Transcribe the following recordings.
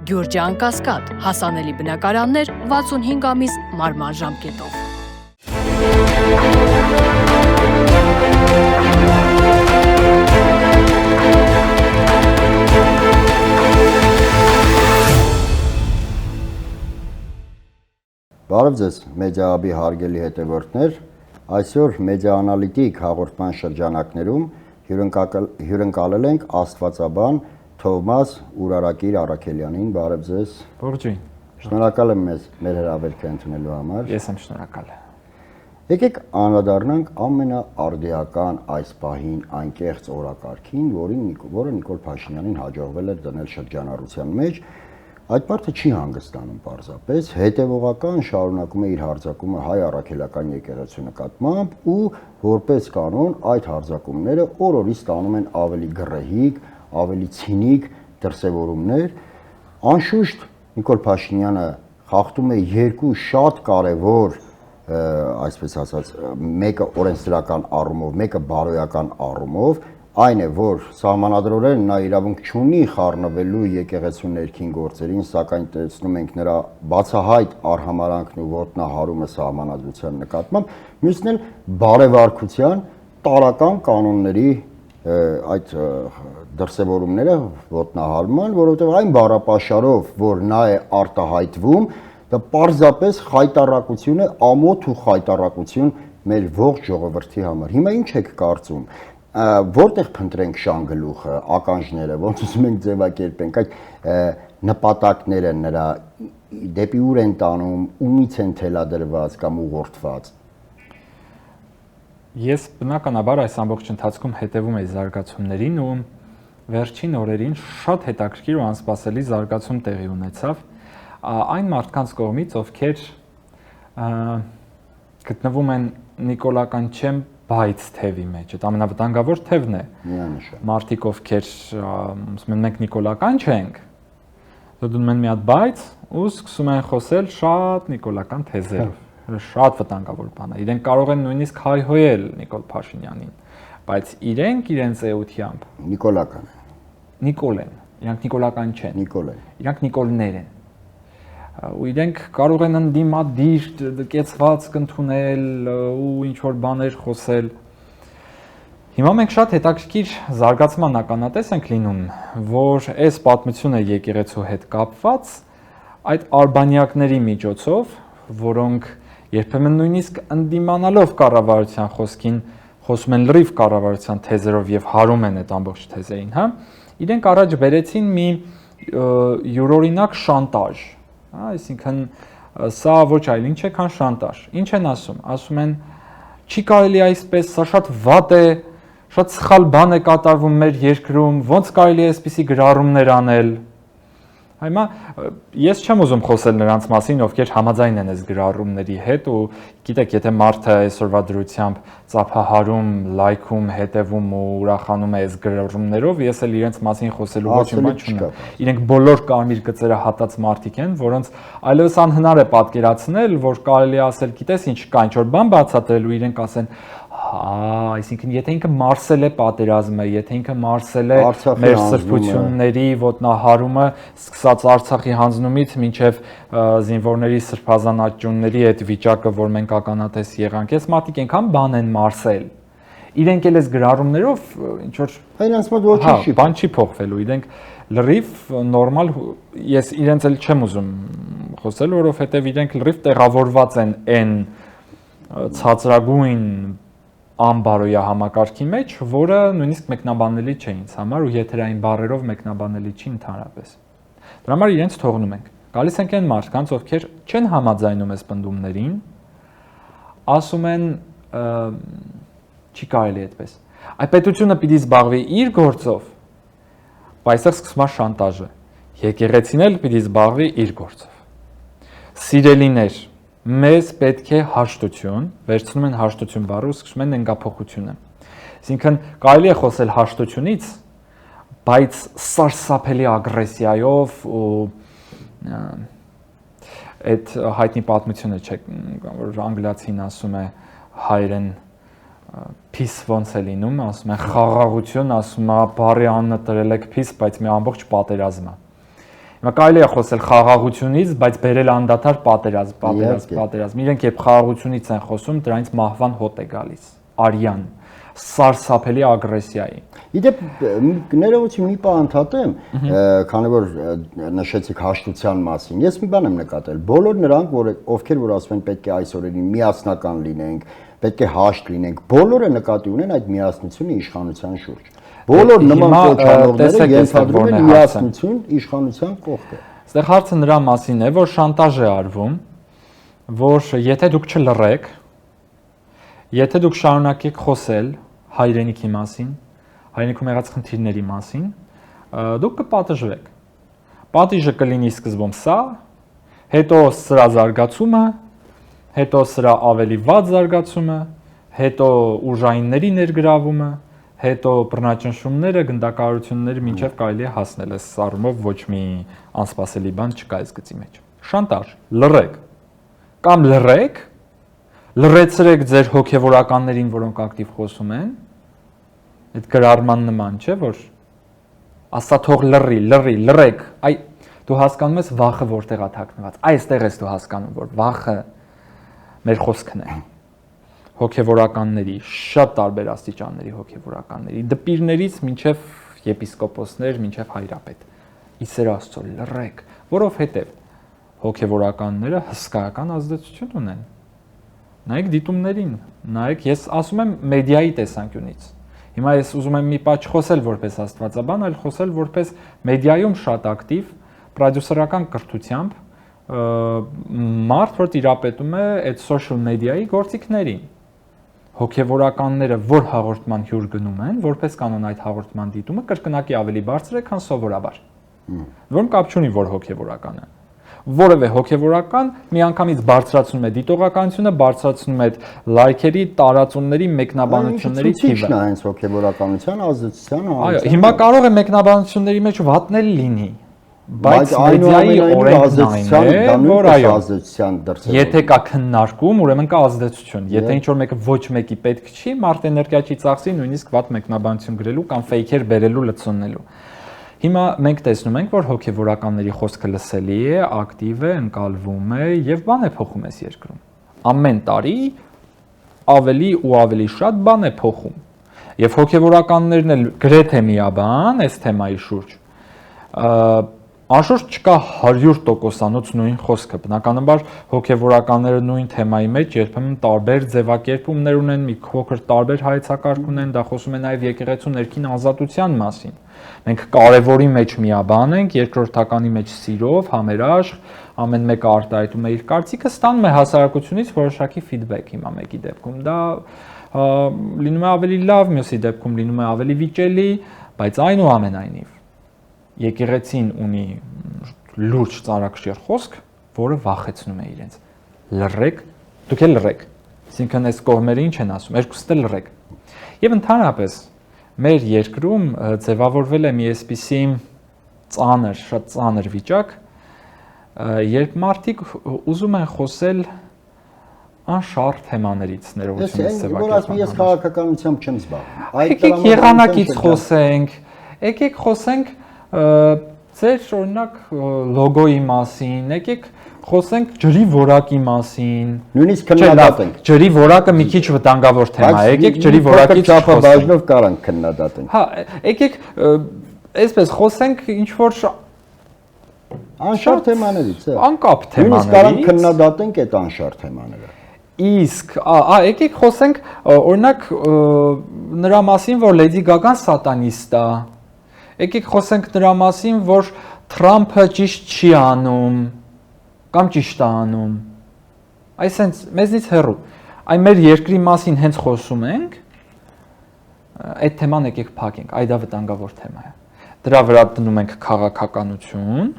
Գյուրջան Կասկադ, հասանելի բնակարաններ 65 ամիս մարման ժամկետով։ Բարև ձեզ, մեդիա-հաբի հարգելի հետևորդներ, այսօր մեդիա-անալիտիկ հաղորդման շրջանակներում հյուրընկալել ենք աստվածաբան Թովմաս Ուրարակիր Առաքելյանին, բարև ձեզ։ Ողջույն։ Շնորհակալ եմ մեր հրավերքը ընդունելու համար։ Ես եմ շնորհակալ։ Եկեք անդրադառնանք ամենաարդիական այս պահին այն կեղծ օրակարգին, որը Նիկոլ Փաշինյանին հաջողվել է դնել շրջանառության մեջ։ Այդ մարդը չի հանգստանում պարզապես, հետևողական շարունակում է իր հարձակումը հայ առաքելական եկեղեցու նկատմամբ ու որպես կանոն այդ հարձակումները օր-օրի ստանում են ավելի գռեհիկ, ավելի ցինիկ դրսևորումներ։ Անշուշտ Նիկոլ Փաշինյանը խախտում է երկու շատ կարևոր, այսպես ասած, մեկը օրենսդրական առումով, մեկը բարոյական առումով, այն է, որ սահմանադրորեն նա իրավունք չունի խառնվելու եկեղեցու ներքին գործերին, սակայն տեսնում ենք նրա բացահայտ արհամարանքն ու ոտնահարումը սահմանադրության նկատմամբ, մյուսն էլ բարևարկության տարրական կանոնների այդ դրսևորումները ոտնահարման, որովհետև այն բառապաշարով, որ նա է արտահայտվում, դա պարզապես խայտառակություն է, ամոթ ու խայտառակություն մեր ողջ ժողովրդի համար։ Հիմա ինչ եք կարծում, որտեղ փնտրենք շանգլուխը, ականջները, ոնց ուզում ենք ձևակերպենք, այդ նպատակները նրա դեպի ուր են տանում, ումից են թելադրված կամ ուղղորդված։ Ես բնականաբար այս ամբողջ ընթացքում հետևում էի զարգացումներին ու վերջին օրերին շատ հետաքրքիր ու անսպասելի զարգացում տեղի ունեցավ այն մարդկանց կողմից, ովքեր գտնվում են նիկոլական չեմ բայց թևի մեջ, այդ ամենավտանգավոր թևն է։ Մարդիկ, ովքեր ասում են մենք նիկոլական չենք, դնում են մի հատ բայց ու սկսում են խոսել շատ նիկոլական թեզերով։ Շատ վտանգավոր բան է։ Իրենք կարող են նույնիսկ հայհոյել Նիկոլ Փաշինյանին, բայց իրենք իրենց էությամբ նիկոլական են։ Նիկոլ են, իրանք նիկոլական չեն։ Նիկոլ են։ Իրանք նիկոլներ են։ Ու իրենք կարող են ընդդիմադիր կեցված կընդունել ու ինչ որ բաներ խոսել։ Հիմա մենք շատ հետաքրքիր զարգացման ականատես ենք լինում, որ այս պատմությունը եկեղեցու հետ կապված այդ արբանյակների միջոցով, որոնք երբեմն նույնիսկ ընդդիմանալով կառավարության խոսքին խոսում են լրիվ կառավարության թեզերով եւ հարում են այդ ամբողջ թեզերին, հա, իրենք առաջ բերեցին մի յուրօրինակ շանտաժ, այսինքն սա ոչ այլ ինչ է, քան շանտաժ։ Ինչ են ասում։ Ասում են չի կարելի այսպես, սա շատ վատ է, շատ սխալ բան է կատարվում մեր երկրում, ոնց կարելի է այսպիսի գրառումներ անել։ Հիմա ես չեմ ուզում խոսել նրանց մասին, ովքեր համաձայն են այս գրառումների հետ ու գիտեք, եթե մարդը այսօրվա դրությամբ ծափահարում, լայքում, հետևում ու ուրախանում է այս գրառումներով, ես էլ իրենց մասին խոսելու ոչ մի բան չունեմ։ Իրենք բոլոր կարմիր գծերը հատած մարդիկ են, որոնց այլևս անհնար է պատկերացնել, որ կարելի է ասել, գիտես ինչ կա, ինչ որ բան բացատրել ու իրենք ասեն այսինքն եթե ինքը մարսել է պատերազմը, եթե ինքը մարսել է մեր սրբությունների ոտնահարումը, սկսած Արցախի հանձնումից մինչև զինվորների սրբազան այդ վիճակը, որ մենք ականատես եղանք, այս մարդիկ այնքան բան են մարսել։ Իրենք էլ այս գրառումներով ինչ որ Այնց մոտ ոչինչ չի, բան չի փոխվելու, իրենք լրիվ նորմալ, ես իրենց էլ չեմ ուզում խոսել, որովհետև իրենք լրիվ տեղավորված են այն ցածրագույն անբարոյա համակարգի մեջ, որը նույնիսկ մեկնաբանելի չէ ինձ համար ու եթերային բառերով մեկնաբանելի չի ընդհանրապես։ Դրա համար իրենց թողնում ենք։ Գալիս ենք այն մարդկանց, ովքեր չեն համաձայնում այս պնդումներին, ասում են չի կարելի այդպես։ Այդ պետությունը պիտի զբաղվի իր գործով, բայց այստեղ սկսվում է շանտաժը։ Եկեղեցին էլ պիտի զբաղվի իր գործով։ Սիրելիներ, մեզ պետք է հաշտություն, վերցնում են հաշտություն բառը ու սկսում են նենգափոխությունը։ Այսինքն կարելի է խոսել հաշտությունից, բայց սարսափելի ագրեսիայով ու այդ հայտնի պատմությունը չէ, որ անգլիացին ասում է հայերեն peace ոնց է լինում, ասում են խաղաղություն, ասում է բարի անունը տրել եք peace, բայց մի ամբողջ պատերազմ է։ Հիմա կարելի է խոսել խաղաղությունից, բայց բերել անդադար պատերազմ։ Իրենք երբ խաղաղությունից են խոսում, դրանից մահվան հոտ է գալիս։ Արյան, սարսափելի ագրեսիայի։ Իդեպ ներողություն մի բան ընդհատեմ, քանի որ նշեցիք հաշտության մասին։ Ես մի բան եմ նկատել։ Բոլոր նրանք, ովքեր որ ասում են պետք է այս օրերին միասնական լինենք, պետք է հաշտ լինենք, բոլորը նկատի ունեն այդ միասնությունը իշխանության շուրջ։ Բոլոր նման կոչանողները ենթադրում են միասնություն իշխանության կողքը։ Այստեղ հարցը նրա մասին է, որ շանտաժ է արվում, որ եթե դուք չլռեք, եթե դուք շարունակեք խոսել հայրենիքի մասին, հայրենիքում եղած խնդիրների մասին, դուք կպատժվեք։ Պատիժը կլինի սկզբում սա, հետո սրա զարգացումը, հետո սրա ավելի վատ զարգացումը, հետո ուժայինների ներգրավումը, հետո բռնաճնշումները, գնդակահարությունները մինչև կարելի է հասնել։ Այս առումով ոչ մի անսպասելի բան չկա այս գծի մեջ։ Շանտաժ, լռեք։ Կամ լռեք, լռեցրեք ձեր հոգևորականներին, որոնք ակտիվ խոսում են, այդ գրառման նման չէ, որ ասա թող լռեք, այ դու հասկանում ես վախը որտեղ է թաքնված, այստեղ ես դու հասկանում, որ վախը մեր խոսքն է, հոգևորականների, շատ տարբեր աստիճանների հոգևորականների, դպիրներից մինչև եպիսկոպոսներ, մինչև հայրապետ, իսեր Աստծո լռեք, որովհետև հոգևորականները հսկայական ազդեցություն ունեն, նայեք դիտումներին, նայեք, ես ասում եմ մեդիայի տեսանկյունից, հիմա ես ուզում եմ մի պահ խոսել որպես աստվածաբան, այլ խոսել որպես մեդիայում շատ ակտիվ, պրոդյուսերական կրթությամբ մարդ, որ տիրապետում է այդ social media-ի գործիքներին։ Հոգևորականները որ հաղորդման հյուր գնում են, որպես կանոն այդ հաղորդման դիտումը կրկնակի ավելի բարձր է, քան սովորաբար։ Որում կապ չունի, որ հոգևորական է։ Որևէ հոգևորական միանգամից բարձրացնում է դիտողականությունը, բարձրացնում է լայքերի, տարածումների, մեկնաբանությունների թիվը։ Ինչն է հենց հոգևորականության ազդեցության։ Այո, հիմա կարող է մեկնաբանությունների մեջ վատնել լինի, բայց մեդիայի օրենքն է, որ այո, եթե կա քննարկում, ուրեմն կա ազդեցություն։ Եթե ինչ-որ մեկը ոչ մեկի պետք չի, մարդ էներգիա չի ծախսի նույնիսկ վատ մեկնաբանություն գրելու կամ ֆեյքեր բերելու, լցոնելու։ Հիմա մենք տեսնում ենք, որ հոգևորականների խոսքը լսելի է, ակտիվ է, ընկալվում է եւ բան է փոխում այս երկրում։ Ամեն տարի ավելի ու ավելի շատ բան է փոխում։ Եվ հոգևորականներն էլ գրեթե միաբան այս թեմայի շուրջ Անշուշտ չկա 100%-անոց նույն խոսքը, բնականաբար հոգևորականները նույն թեմայի մեջ երբեմն տարբեր ձևակերպումներ ունեն, մի փոքր տարբեր հայեցակարգ ունեն, դա խոսում է նաև եկեղեցու ներքին ազատության մասին։ Մենք կարևորի մեջ միաբան ենք, երկրորդականի մեջ սիրով, համերաշխ, ամեն մեկը արտահայտում է իր կարծիքը, ստանում է հասարակությունից որոշակի ֆիդբեք հիմա մեկի դեպքում։ Դա լինում է ավելի լավ, մյուսի դեպքում լինում է ավելի վիճելի, բայց այնուամենայնիվ եկեղեցին ունի լուրջ ծարակշիռ խոսք, որը վախեցնում է իրենց։ Լռեք, դուք էլ լռեք։ Այսինքն այս կողմերը ինչ են ասում, երկուստ էլ լռեք։ Եվ ընդհանրապես մեր երկրում ձևավորվել է մի այսպիսի ծանր, շատ ծանր վիճակ, երբ մարդիկ ուզում են խոսել անշարժ թեմաներից, ներողությունից ձևակերպման։ Ես քաղաքականությամբ չեմ զբաղվում։ Եկեք եղանակից խոսենք, եկեք խոսենք ձեր օրինակ լոգոյի մասին, եկեք խոսենք ջրի որակի մասին։ Նույնիսկ քննադատենք։ Ջրի որակը մի քիչ վտանգավոր թեմա է, եկեք ջրի որակից չափաբաժնով կարանք քննադատենք։ Հա, եկեք այսպես խոսենք ինչ որ անշարժ թեմաներից, անկապ թեմաներից։ Նույնիսկ կարանք քննադատենք այդ անշարժ թեմաները։ Իսկ, եկեք խոսենք օրինակ նրա մասին, որ Լեդի Գագան սատանիստ է։ Եկեք խոսենք նրա մասին, որ Թրամփը ճիշտ չի անում կամ ճիշտ է անում։ Այսինքն մեզնից հեռու։ Այ մեր երկրի մասին հենց խոսում ենք, այդ թեման եկեք փակենք, այ դա վտանգավոր թեմա է։ Դրա վրա դնում ենք քաղաքականություն,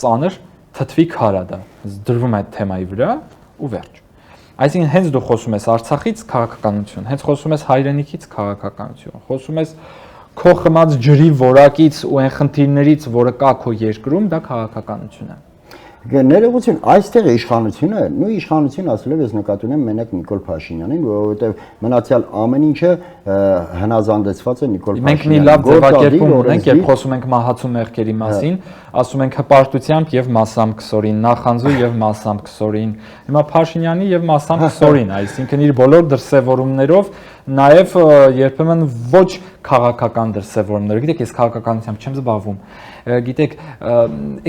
ծանր թթվի քար է դա։ Դրվում է այդ թեմայի վրա ու վերջ։ Այսինքն հենց դու խոսում ես Արցախից քաղաքականություն, հենց խոսում ես հայրենիքից քաղաքականություն, խոսում ես քո խմած ջրի որակից ու այն խնդիրներից, որը կա քո երկրում, դա քաղաքականություն է։ Ներողություն, այստեղ իշխանությունը, իշխանություն ասել եմ, ես նկատի ունեմ մենակ Նիկոլ Փաշինյանին, որովհետև մնացյալ ամեն ինչը հնազանդեցված է Նիկոլ Փաշինյանին։ Մենք մի լավ ձևակերպում ունենք, երբ խոսում ենք մահացու մեղքերի մասին, ասում ենք հպարտությամբ եւ մասամբ քսորին, նախանձու եւ մասամբ քսորին։ Հիմա Փաշինյանի եւ մասամբ քսորին, այսինքն իր բոլոր դրսևորումներով նաև երբեմն ոչ քաղաքական դրսևորումներ։ Գիտեք, ես քաղաքականությամբ չեմ զբաղվում։ Գիտեք,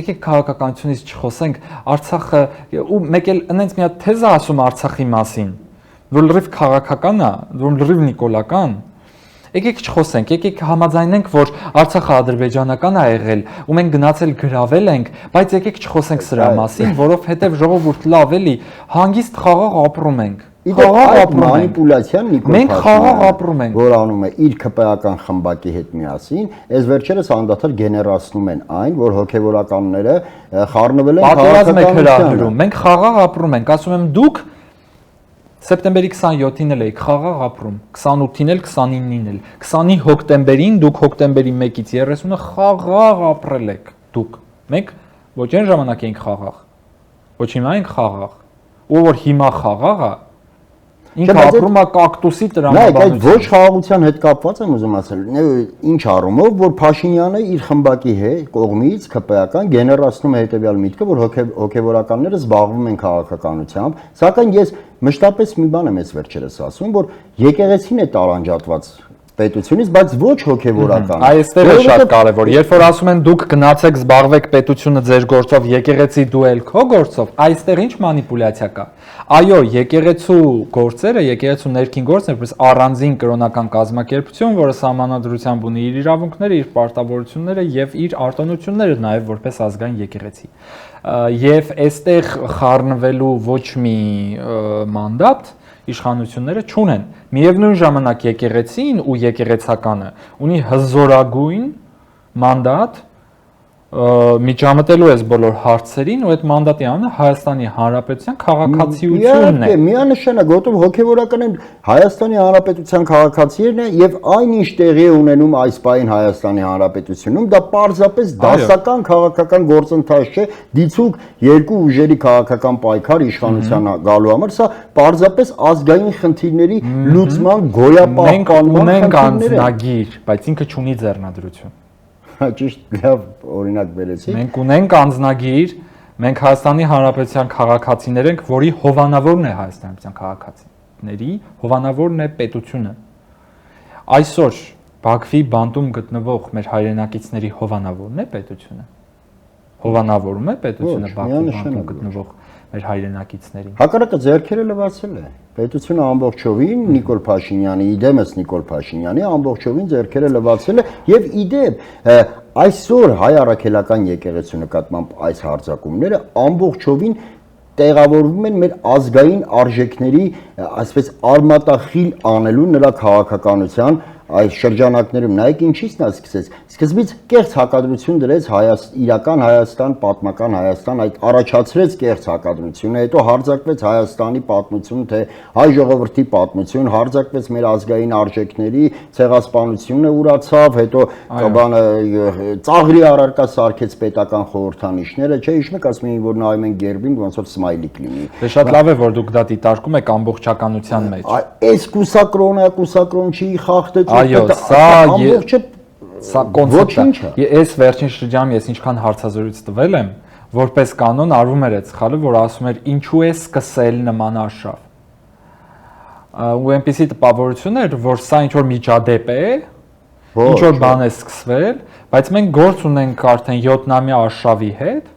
եկեք քաղաքականությունից չխոսենք, Արցախը ու մեկ էլ այնց մի հատ թեզ է ասում Արցախի մասին, որ լրիվ քաղաքական է, որ լրիվ նիկոլական։ Եկեք չխոսենք, եկեք համաձայնենք, որ Արցախը ադրբեջանական է եղել, ու մենք գնացել գրավել ենք, բայց եկեք չխոսենք սրա մասին, որովհետև ժողովուրդ լավ էլի, հանգիստ խաղաղ ապրում ենք։ Մանիպուլյացիան Նիկոլ Մենք խաղաղ ապրում ենք, որ անում է իր ԿՊԱ-ական խմբակի հետ միասին, այս վերջերս անդադար գեներացնում են այն, որ հոգևորականները խառնվել են քաղաքականությամբ։ Մենք խաղաղ ապրում ենք, ասում եմ դուք սեպտեմբերի 27-ին էլ եք խաղաղ ապրում, 28-ին էլ, 29-ին էլ, 20-ի հոկտեմբերին դուք հոկտեմբերի 1-ից 30-ը խաղաղ ապրել եք դուք։ Մենք ոչ այն ժամանակ էինք խաղաղ, ոչ հիմա ենք խաղաղ, ու որ հիմա խաղաղ է, ինքը ապրում է կակտուսի տրամաբանությամբ։ Այդ ոչ խաղաղության հետ կապված եմ ուզում ասել, ինչ առումով, որ Փաշինյանը իր խմբակի հետ կողմից ԿՊԱ-ական գեներացնում է հետևյալ միտքը, որ հոգևորականները զբաղվում են քաղաքականությամբ, սակայն ես մշտապես մի բան եմ ես վերջերս ասում, որ եկեղեցին է տարանջատված պետությունից, բայց ոչ հոգևորական։ Այստեղ է շատ կարևոր։ Երբ որ ասում են դուք գնացեք զբաղվեք պետությունը ձեր գործով, եկեղեցի դու էլ քո գործով, այստեղ ինչ մանիպուլյացիա կա։ Այո, եկեղեցու գործերը, եկեղեցու ներքին գործները, որպես առանձին կրոնական կազմակերպություն, որը սահմանադրությամբ ունի իր իրավունքները, իր պարտավորությունները եւ իր արտոնությունները, նաեւ որպես ազգային եկեղեցի։ Եվ այստեղ խառնվելու ոչ մի մանդատ իշխանությունները չունեն։ Միևնույն ժամանակ եկեղեցին ու եկեղեցականը ունի հզորագույն մանդատ միջամտելու այս բոլոր հարցերին ու այդ մանդատի անունը Հայաստանի Հանրապետության քաղաքացիությունն է։ Միանշանակ գոտով հոգևորական են Հայաստանի Հանրապետության քաղաքացիներն են եւ այնինչ տեղի է ունենում այս պահին Հայաստանի Հանրապետությունում, դա պարզապես դասական քաղաքական գործընթաց չէ, դիցուկ երկու ուժերի քաղաքական պայքար իշխանության գալու համար, սա պարզապես ազգային խնդիրների լուծման գոյապահպանման ունենք անձնագիր, բայց ինքը չունի ձեռնադրություն։ Ճիշտ լավ օրինակ բերեցի։ Մենք ունենք անձնագիր, մենք Հայաստանի Հանրապետության քաղաքացիներ ենք, որի հովանավորն է Հայաստանի Հանրապետության քաղաքացիների, հովանավորն է պետությունը։ Այսօր Բաքվի բանտում գտնվող մեր հայրենակիցների հովանավորն է պետությունը։ Հովանավորում է պետությունը Բաքվի բանտում գտնվող մեր հայրենակիցներին։ Հակառակը ձեռքերը լվացել է։ Պետությունը ամբողջովին Նիկոլ Փաշինյանի, իդեմս Նիկոլ Փաշինյանի ամբողջովին ձեռքերը լվացել է եւ իդեպ այսօր հայ առաքելական եկեղեցու նկատմամբ այս հարձակումները ամբողջովին տեղավորվում են մեր ազգային արժեքների, այսպես արմատախիլ անելու նրա քաղաքականության այս շրջանակներում նայեք ինչից նա սկսեց։ Սկզբից կեղծ հակադրություն դրեց իրական Հայաստան, պատմական Հայաստան, այդ առաջացրեց կեղծ հակադրությունը, հետո հարձակվեց Հայաստանի պատմություն, թե հայ ժողովրդի պատմություն, հարձակվեց մեր ազգային արժեքների, ցեղասպանությունը ուրացավ, հետո բանը ծաղրի առարկա սարքեց պետական խորհրդանիշները, չէ, հիշում եք ասում էին, որ նայում են գերբին, ոնց որ սմայլիկ լինի։ Դե շատ լավ է, որ դուք դա դիտարկում եք ամբողջականության մեջ։ Այս կուսակրոնչի խախտեց Այո, սա կոնցեպտը։ Ես վերջին շրջանում ես ինչքան հարցազրույց տվել եմ, որպես կանոն արվում էր այդ սխալը, որ ասում էր ինչու է սկսել նման արշավ։ Ու այնպեսի տպավորություն էր, որ սա ինչ որ միջադեպ է, ինչ որ բան է սկսվել, բայց մենք գործ ունենք արդեն 7-ամյա արշավի հետ,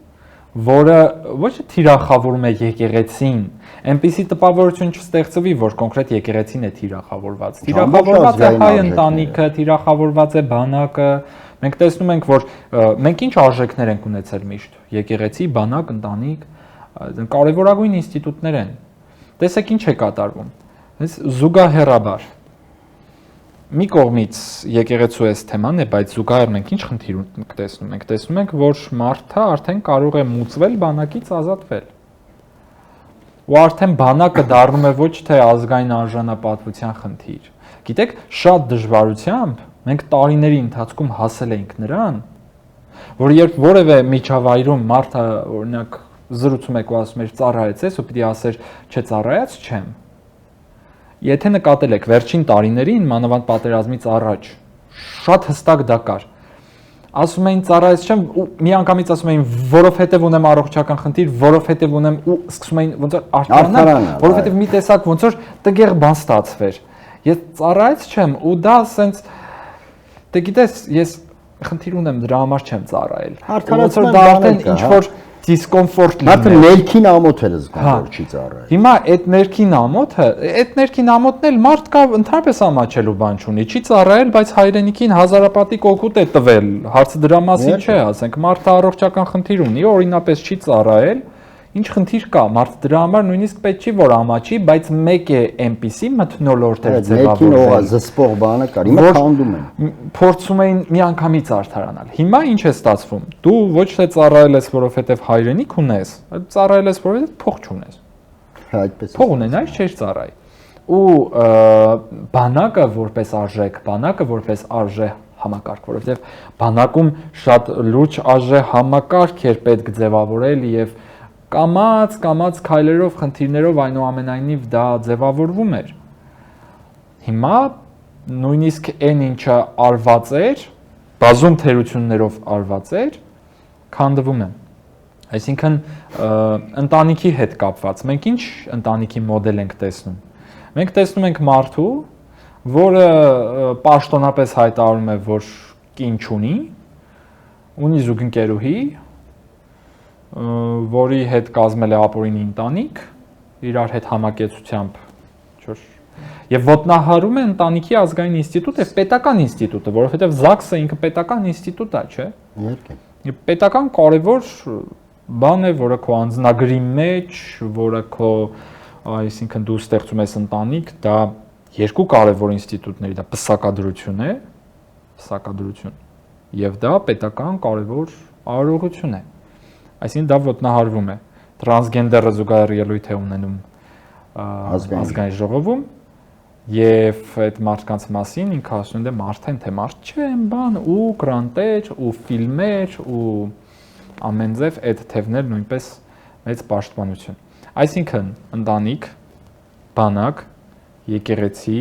որը ոչ թե թիրախավորում է եկեղեցին, այնպիսի տպավորություն չստեղծվի, որ կոնկրետ եկեղեցին է թիրախավորված։ Թիրախավորված է հայ ընտանիքը, թիրախավորված է բանակը։ Մենք տեսնում ենք, որ մենք ինչ արժեքներ ենք ունեցել միշտ՝ եկեղեցի, բանակ, ընտանիք, կարևորագույն ինստիտուտներ են։ Տեսեք ինչ է կատարվում։ Զուգահեռաբար մի կողմից եկեղեցու այս թեման է, բայց զուգահեռ մենք ինչ խնդիր տեսնում ենք։ Տեսնում ենք, որ մարդը արդեն կարող է մուծվել բանակից ազատվել։ Ու արդեն բանակը դառնում է ոչ թե ազգային արժանապատվության խնդիր։ Գիտեք, շատ դժվարությամբ մենք տարիների ընթացքում հասել ենք նրան, որ երբ որևէ միջավայրում մարդը օրինակ զրուցում եք ու ասում եք ծառայեցես ու պիտի ասեր չէ ծառայած չեմ։ Եթե նկատել եք վերջին տարիներին, մանավանդ պատերազմից առաջ, շատ հստակ դա կար։ Ասում էին ծառայից չեմ ու միանգամից ասում էին որովհետև ունեմ առողջական խնդիր, որովհետև ունեմ ու սկսում էին ոնց որ արտանալ, որովհետև մի տեսակ ոնց որ տգեղ բան ստացվեր։ Ես ծառայից չեմ ու դա ասենց դե գիտես ես խնդիր ունեմ դրա համար չեմ ծառայել։ Ոնց որ դա արդեն ինչ որ դիսկոմֆորտ լինի։ Մարդը ներքին ամոթ է զգում, որ չի ծառայել։ Հիմա այդ ներքին ամոթն էլ մարդ կա ընդհանրապես ամաչելու բան չունի, չի ծառայել, բայց հայրենիքին հազարապատիկ օգուտ է տվել։ Հարցը դրա մասին չէ, ասենք մարդը առողջական խնդիր ունի, օրինապես չի ծառայել, ինչ խնդիր կա, մարդ դրա համար նույնիսկ պետք չի որ ամաչի, բայց մեկ է այնպիսի մթնոլորտ է ձևավորվել։ Ներքին զսպող բանը կար, հիմա քանդում են։ Փորձում էին միանգամից արդարանալ։ Հիմա ինչ է ստացվում։ Դու ոչ թե ծառայել ես, որովհետև հայրենիք ունես, այլ ծառայել ես, որովհետև փող չունես։ Այդպես։ Փող ունենայից չէր ծառայի։ Ու բանակը որպես արժեք, բանակը որպես արժե համակարգ, որովհետև բանակում շատ լուրջ արժե համակարգ էր պետք ձևավորել եւ կամած քայլերով, խնդիրներով այնուամենայնիվ դա ձևավորվում էր։ Հիմա նույնիսկ այն ինչը արված էր, բազում թերություններով արված էր, քանդվում է։ Այսինքն ընտանիքի հետ կապված, մենք ինչ ընտանիքի մոդել ենք տեսնում։ Մենք տեսնում ենք մարդու, որը պաշտոնապես հայտարարում է, որ կին չունի, ունի զուգընկերուհի, որի հետ կազմել է ապօրինի ընտանիք, իրար հետ համակեցությամբ, եւ ոտնահարում է ընտանիքի ազգային ինստիտուտը, պետական ինստիտուտը, որովհետեւ ԶԱԳՍ-ը ինքը պետական ինստիտուտ է, չէ՞։ Իհարկե։ Պետական կարևոր բան է, որը քո անձնագրի մեջ, որը քո, այսինքն դու ստեղծում ես ընտանիք, դա երկու կարևոր ինստիտուտների, դա պսակադրություն է, պսակադրություն, եւ դա պետական կարևոր արարողություն է։ Այսինքն դա ոտնահարվում է։ Տրանսգենդերը զուգահեռ ելույթ է ունենում ազգային ժողովում եւ այդ մարդկանց մասին ինքը ասում է մարդ են թե մարդ չեն, բան ու գրանտեր ու ֆիլմեր ու ամեն ձև այդ թևներ նույնպես մեծ պաշտպանություն։ Այսինքն ընտանիք, բանակ, եկեղեցի,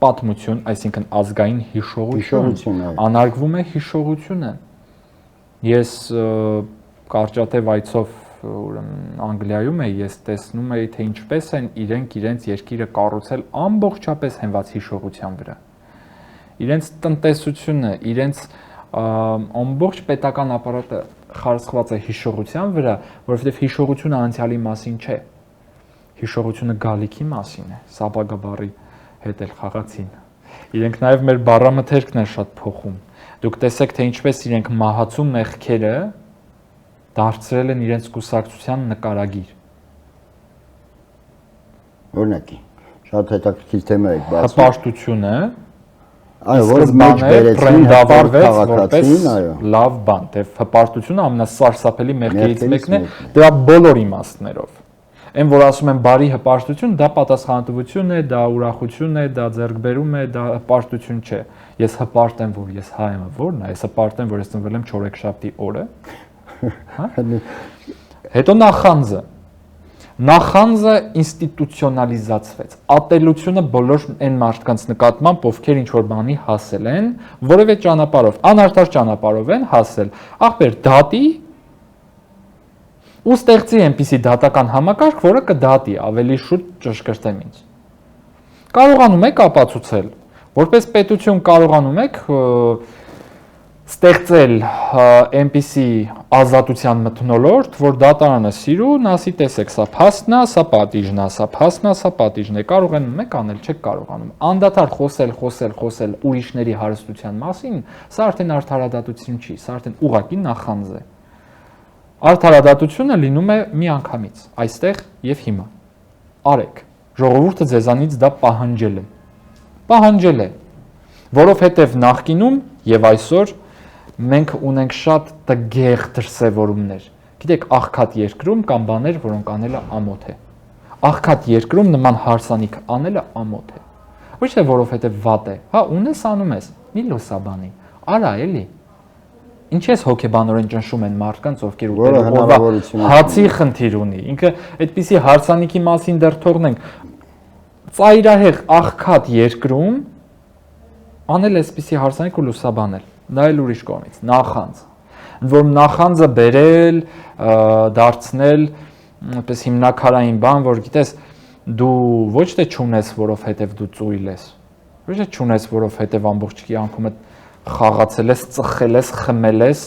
պատմություն, այսինքն ազգային հիշողություն, անարգվում է հիշողությունը։ Ես կարճատև այցով Անգլիայում ես տեսնում եի թե ինչպես են իրենց երկիրը կառուցել ամբողջապես հենված հիշողության վրա։ Իրենց տնտեսությունը, իրենց ամբողջ պետական ապարատը խարսխված է հիշողության վրա, որովհետև հիշողությունը անցյալի մասին չէ։ Հիշողությունը գալիքի մասին է, սապագա բառի հետ էլ խաղացին։ Իրենք նաև մեր բառամթերքն են շատ փոխում։ Դուք տեսեք թե ինչպես իրենք մահացու մեղքերը դարձրել են իրենց կուսակցության նկարագիր։ Օրինակի, շատ հետաքրքիր թեմա է բացում։ Հպարտությունը, այո, որ մեջ բերեցին որպես լավ բան, թե հպարտությունը ամենասարսափելի մեղքերից մեկն է, դրա բոլոր իմաստներով։ Այն որ ասում են բարի հպարտություն, դա պատասխանատվություն է, դա ուրախություն է, դա ձեռքբերում է, դա հպարտություն չէ։ Ես հպարտ եմ, որ ես հայ եմ, որն է, ես հպարտ եմ, որ ես ծնվել եմ չորեքշաբթի օրը։ Հետո նախանձը ինստիտուցիոնալիզացվեց։ Ատելությունը բոլոր այն մարդկանց նկատմամբ, ովքեր ինչ որ բանի հասել են, որևէ ճանապարհով, անարդար ճանապարհով են հասել։ Ախպեր դատի ու ստեղծի այնպիսի դատական համակարգ, որը կդատի, ավելի շուտ ճշգրտեմ ինձ։ Կարողանում եք ապացուցել, որպես պետություն կարողանում եք ստեղծել այնպիսի ազատության մթնոլորտ, որ դատարանը սիրուն, ասի տեսեք, սա փաստն է, սա պատիժն է, սա փաստն է, սա պատիժն է, կարողանում եք անել, չեք կարողանում։ Անդադար խոսել ուրիշների հարստության մասին, սա արդեն արդարադատություն չի, սա արդեն ուղղակի նախանձ է։ Արդարադատությունը լինում է միանգամից, այստեղ եւ հիմա։ Արեք, ժողովուրդը ձեզանից դա պահանջել է, որովհետեւ նախկինում եւ այսօր մենք ունենք շատ տգեղ դրսևորումներ։ Գիտեք, աղքատ երկրում կան բաներ, որոնք անելը ամոթ է։ Աղքատ երկրում նման հարսանիք անելը ամոթ է։ Ոչ թե որովհետեւ վատ է, հա, ունես անում ես, մի լուսաբանի, արա էլի։ ինչ էս հոգեբանորեն ճնշում են մարդկանց, ովքեր Որը հնարավորություն ունի։ հացի խնդիր ունի։ Ինքը այդպիսի հարսանիքի մասին դեռ թողնենք։ Ծայրահեղ աղքատ երկրում անել էսպիսի հարսանիք ու լուսաբանել։ Դա էլ ուրիշ կողմից, նախանձ։ Ընդ որում նախանձը բերել, դարձնել այդպես հիմնակարային բան, որ գիտես, դու ոչ թե չունես, որովհետև դու ծույլ ես։ Ոչ թե չունես, որովհետև ամբողջ կյանքումդ խաղացել ես, ծխել ես, խմել ես,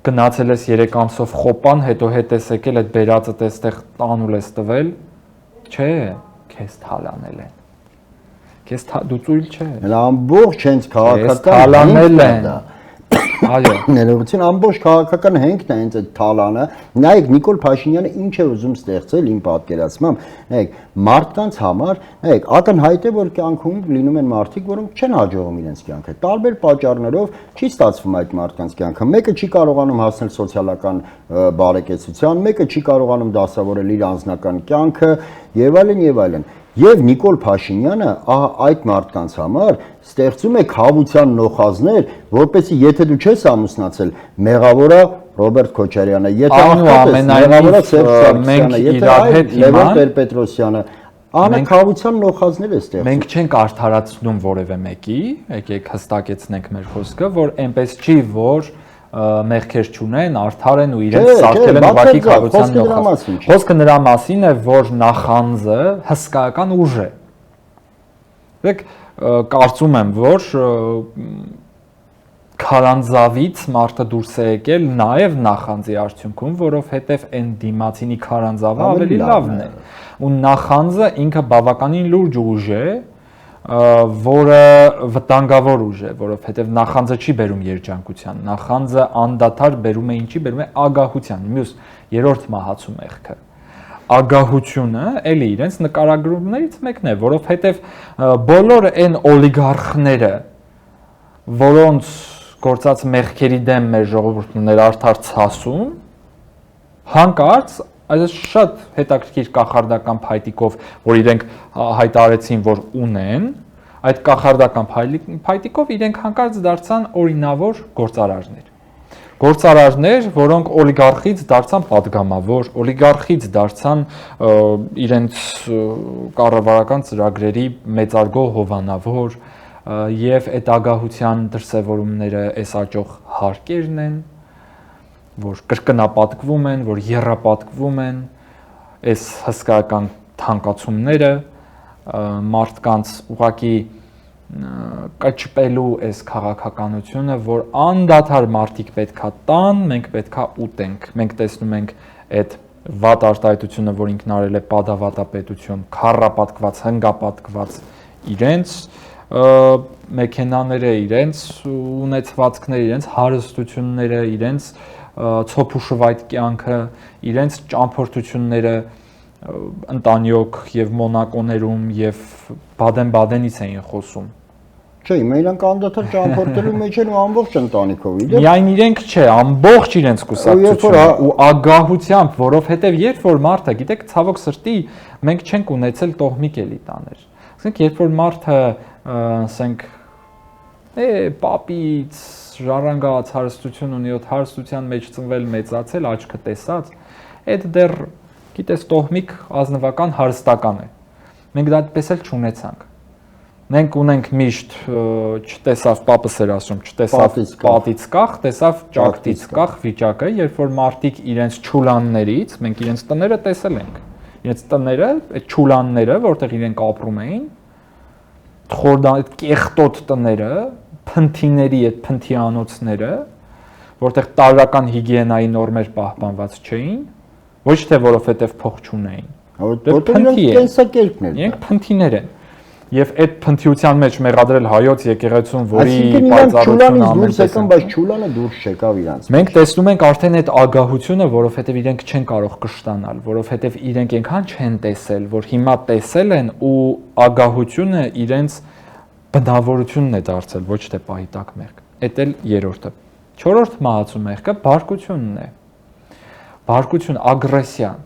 գնացել ես 3 ամսով խոպան, հետո հետ ես եկել, այդ բերածդ էստեղ տանուլ ես տվել, չէ, քեզ թալանել են։ Քեզ դու ծույլ չես։ Հələ ամբողջ հենց քաղաքական թալանել են։ Այո։ Ներողություն, ամբողջ քաղաքական հենքն է հենց այդ թալանը։ Նայեք Նիկոլ Փաշինյանը ինչ է ուզում ստեղծել իմ պատկերացմամբ։ Նայեք, մարդկանց համար, նայեք, ակնհայտ է, որ կյանքում լինում են մարդիկ, որոնք չեն հաջողում իրենց կյանքը։ Տարբեր պատճառներով չի ստացվում այդ մարդկանց կյանքը։ Մեկը չի կարողանում հասնել սոցիալական բարեկեցության, մեկը չի կարողանում դասավորել իր անձնական կյանքը եւ այլն եւ այլն։ Եվ Նիկոլ Փաշինյանը այդ մարդկանց համար ստեղծում է խավության նոխազներ, որպեսզի եթե դու չես ամուսնացել, մեղավորը Ռոբերտ Քոչարյանը, եթե աղքատ ես, մեղավորը Սերժ Սարգսյանը, եթե այլ Լևոն Տեր-Պետրոսյանը, անը խավության նոխազներ է ստեղծում։ Մենք չենք արդարացնում որևէ մեկի, եկեք հստակեցնենք մեր խոսքը, որ այնպես չի, որ մեղքեր չունեն, արդար են ու իրենց սարքել են ուղղակի խաղության նոխազ։ Խոսքը նրա մասին է, որ նախանձը հսկայական ուժ է։ Դեք կարծում եմ, որ քարանձավից մարդը դուրս է եկել նաև նախանձի արդյունքում, որովհետև այն դիմացինի քարանձավը ավելի լավն է։ Ու նախանձը ինքը բավականին լուրջ ուժ է, որը վտանգավոր ուժ է, որովհետև նախանձը չի բերում երջանկության, նախանձը անդադար բերում է ինչի, բերում է ագահության, մյուս երրորդ մահացու մեղքը։ Ագահությունը էլի իրենց նկարագրումներից մեկն է, որովհետև բոլոր այն օլիգարխները, որոնց գործած մեղքերի դեմ մեր ժողովուրդն ուներ արդար ցասում, հանկարծ այս շատ հետաքրքիր կախարդական փայտիկով, որ իրենք հայտարարեցին, որ ունեն, այդ կախարդական փայտիկով իրենք հանկարծ դարձան օրինավոր գործարարներ։ Գործարարներ, որոնք օլիգարխից դարձան падգամավոր, օլիգարխից դարձան իրենց կառավարական ծրագրերի մեծարգո հովանավոր, եւ այդ ագահության դրսևորումները այս աճող հարկերն են, որ կրկնապատկվում են, որ եռապատկվում են, այս հսկայական թանկացումները մարդկանց ուղղակի կճպելու այս քաղաքականությունը, որ անդադար մարդիկ պետքա տան, մենք պետքա ուտենք։ Մենք տեսնում ենք այդ վատ արտահայտությունը, որ ինքն արել է падավատապետություն, քառապատկված, հնգապատկված իրենց մեքենաները, իրենց ունեցվածքները, իրենց հարստությունները, իրենց ցոփուշվայտ կյանքը, իրենց ճամփորդությունները ընտանյոք եւ Մոնակոներում եւ Բադեն-Բադենից էին խոսում։ Չէ, իրանք անդադար ճամփորդելու մեջ են ու ամբողջ ընտանիքով։ Միայն իրենք չէ, ամբողջ իրենց կուսակցությունը ու ագահությամբ, որովհետեւ երբ որ մարդը, գիտեք, ցավոք սրտի, մենք չենք ունեցել տոհմիկ էլի տաներ։ Ասենք, երբ որ մարդը, ասենք, պապից ժառանգած հարստություն ունի, ոտ հարստության մեջ ծնվել, մեծացել, աչքը տեսած, այդ դեռ, գիտես, տոհմիկ ազնվական հարստական է։ Մենք դա այդպես էլ չունեցանք։ Մենք ունենք միշտ չտեսավ պապս էր ասում, չտեսավ պատից կախ, տեսավ ճակտից կախ վիճակը, երբ որ մարդիկ իրենց չուլաններից, մենք իրենց տները տեսել ենք։ Իրենց տները, այդ չուլանները, որտեղ իրենք ապրում էին, այդ կեղտոտ տները, փնթիների այդ փնթիանոցները, որտեղ տարրական հիգիենայի նորմեր պահպանված չէին, ոչ թե որովհետև փող չունեին։ Իրենք փնթիներ են։ Եվ այդ փնթիության մեջ մեղադրել հայոց եկեղեցուն, որի պայծառությունը ամենտեսն, բայց չուլանը դուրս չեկավ իրանց։ Մենք տեսնում ենք արդեն այդ ագահությունը, որովհետև իրենք չեն կարող կշտանալ, որովհետև իրենք այնքան չեն տեսել, որ հիմա տեսել են ու ագահությունը իրենց բնավորությունն է դարձել, ոչ թե պահիտակ մեղք։ Էդ էլ երրորդը։ Չորրորդ մահացու մեղքը բարկությունն է։ Բարկություն, ագրեսիան։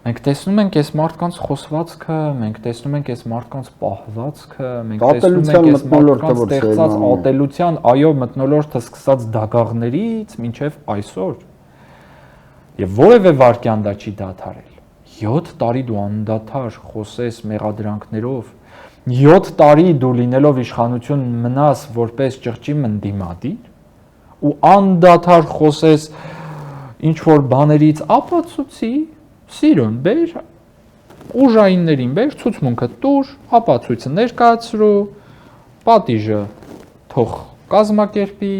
Մենք տեսնում ենք այս մարդկանց խոսվածքը, մենք տեսնում ենք այս մարդկանց պահվածքը, մենք Ատելության տեսնում ենք այս մարդկանց մթնոլորտը, որ ստեղծած սերմանում է։ ատելության, այո, մթնոլորտը սկսած դագաղներից մինչև այսօր։ Եվ որևէ վարքյան դա չի դադարել։ 7 տարի դու անդադար խոսես մեղադրանքներով, 7 տարի դու լինելով իշխանություն մնաս որպես ճղճի ընդդիմադիր ու անդադար խոսես ինչ որ բաներից ապացուցի, սիրուն բեր, ուժայիններին բեր, ցուցմունքը տուր, ապացույցը ներկայացրու, պատիժը թող կազմակերպի